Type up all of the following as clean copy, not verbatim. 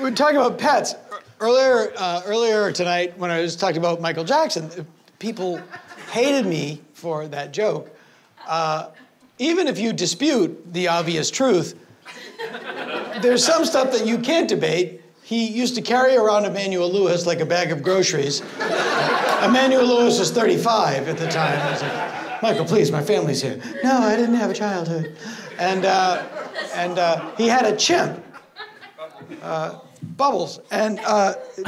we're talking about pets. Earlier tonight, when I was talking about Michael Jackson, people hated me for that joke. Even if you dispute the obvious truth, there's some stuff that you can't debate. He used to carry around Emmanuel Lewis like a bag of groceries. Emmanuel Lewis was 35 at the time. I was like, Michael, please, my family's here. No, I didn't have a childhood. And he had a chimp, Bubbles. And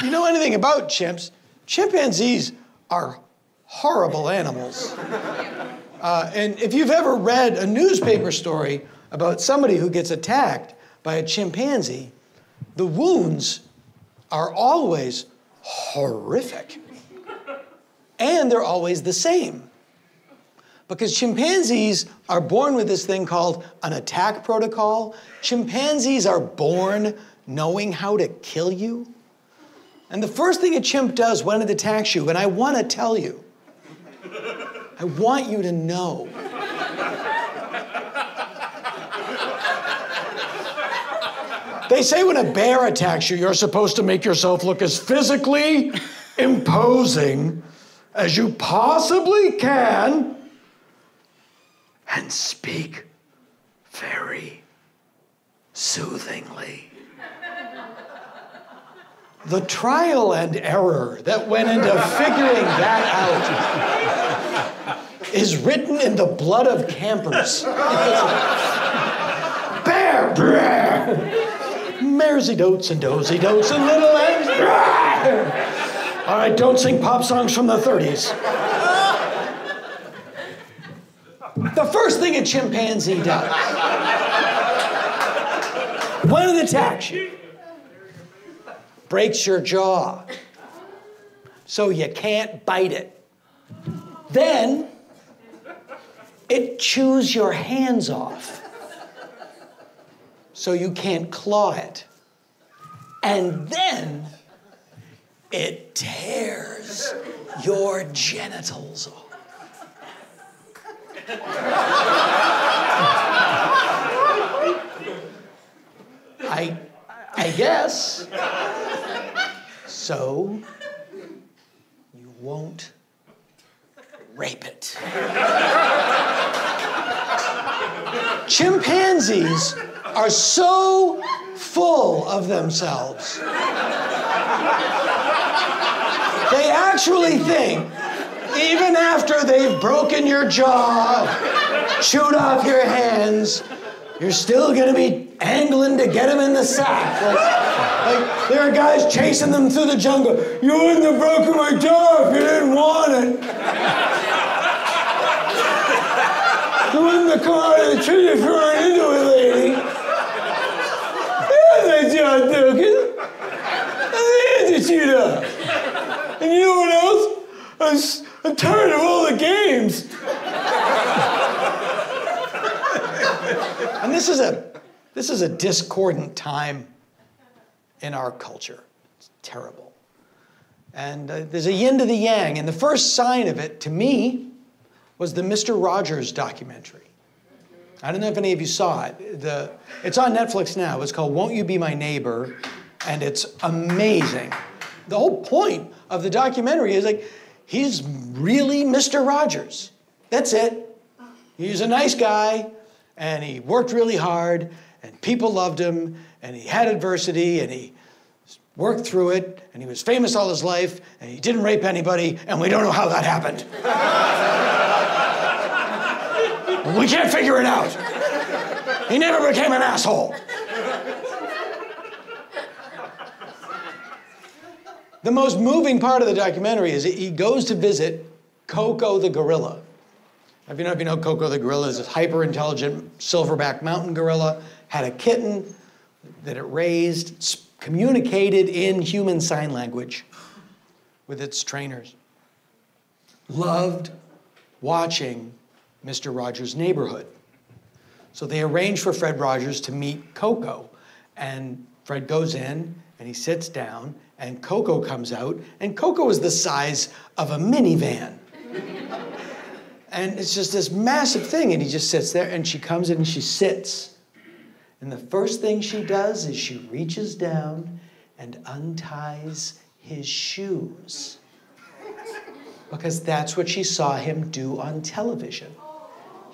you know anything about chimps? Chimpanzees are horrible animals. And if you've ever read a newspaper story about somebody who gets attacked by a chimpanzee, the wounds are always horrific. And they're always the same. Because chimpanzees are born with this thing called an attack protocol. Chimpanzees are born knowing how to kill you. And the first thing a chimp does when it attacks you, and I want to tell you, I want you to know. They say when a bear attacks you, you're supposed to make yourself look as physically imposing as you possibly can and speak very soothingly. The trial and error that went into figuring that out is written in the blood of campers. Bear, bear. Maresy-dotes and dozy-dotes and little lambs. All right, don't sing pop songs from the 30s. The first thing a chimpanzee does when it attacks you, breaks your jaw so you can't bite it. Then it chews your hands off so you can't claw it. And then it tears your genitals off. I guess. So you won't rape it. Chimpanzees are so full of themselves. They actually think, even after they've broken your jaw, chewed off your hands, you're still gonna be angling to get them in the sack. Like there are guys chasing them through the jungle. You wouldn't have broken my jaw if you didn't want it. You wouldn't have come out of the tree if you weren't into it, lady. There's that jaw token. And there's the chewed up. And you know what else? I'm tired of all the games. And this is a discordant time in our culture. It's terrible. And there's a yin to the yang. And the first sign of it, to me, was the Mr. Rogers documentary. I don't know if any of you saw it. It's on Netflix now. It's called Won't You Be My Neighbor? And it's amazing. The whole point of the documentary is like, he's really Mr. Rogers. That's it. He's a nice guy, and he worked really hard, and people loved him, and he had adversity, and he worked through it, and he was famous all his life, and he didn't rape anybody, and we don't know how that happened. We can't figure it out. He never became an asshole. The most moving part of the documentary is he goes to visit Koko the gorilla. If you know Koko the gorilla is this hyper-intelligent silverback mountain gorilla, had a kitten that it raised, communicated in human sign language with its trainers. Loved watching Mr. Rogers' Neighborhood. So they arranged for Fred Rogers to meet Koko. And Fred goes in, and he sits down, and Koko comes out, and Koko is the size of a minivan. And it's just this massive thing, and he just sits there, and she comes in and she sits. And the first thing she does is she reaches down and unties his shoes. Because that's what she saw him do on television.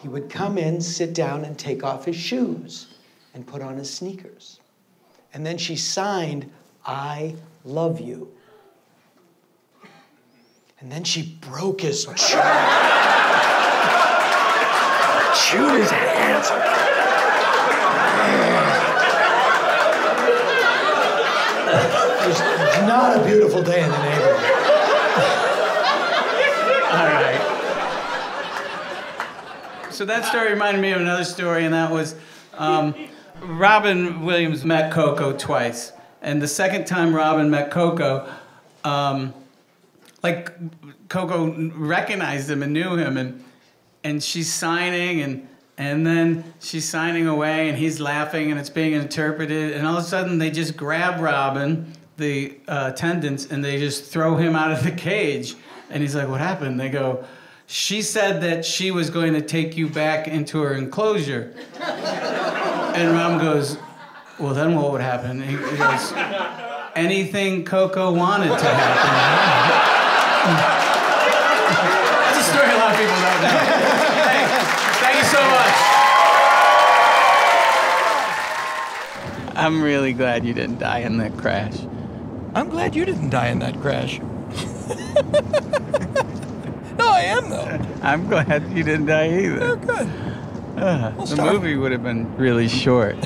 He would come in, sit down, and take off his shoes and put on his sneakers. And then she signed, "I love you." And then she broke his jaw. Chewed his hands. It was not a beautiful day in the neighborhood. All right. So that story reminded me of another story, and that was Robin Williams met Coco twice. And the second time Robin met Coco, like Coco recognized him and knew him, and she's signing, and then she's signing away, and he's laughing, and it's being interpreted, and all of a sudden they just grab Robin, the attendants, and they just throw him out of the cage. And he's like, "What happened?" They go, "She said that she was going to take you back into her enclosure." And Robin goes, "Well, then what would happen?" He goes, "Anything Coco wanted to happen." That's a story a lot of people don't know. Thank you so much. I'm really glad you didn't die in that crash. I'm glad you didn't die in that crash. No, I am, though. I'm glad you didn't die either. Oh, good. The movie would have been really short.